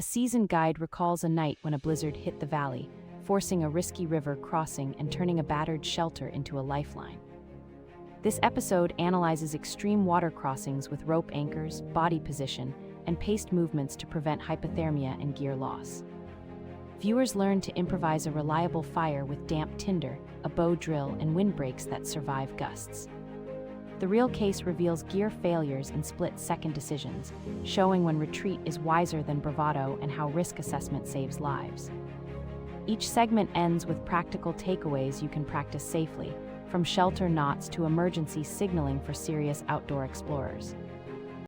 A seasoned guide recalls a night when a blizzard hit the valley, forcing a risky river crossing and turning a battered shelter into a lifeline. This episode analyzes extreme water crossings with rope anchors, body position, and paced movements to prevent hypothermia and gear loss. Viewers learn to improvise a reliable fire with damp tinder, a bow drill, and windbreaks that survive gusts. The real case reveals gear failures and split-second decisions, showing when retreat is wiser than bravado and how risk assessment saves lives. Each segment ends with practical takeaways you can practice safely, from shelter knots to emergency signaling for serious outdoor explorers.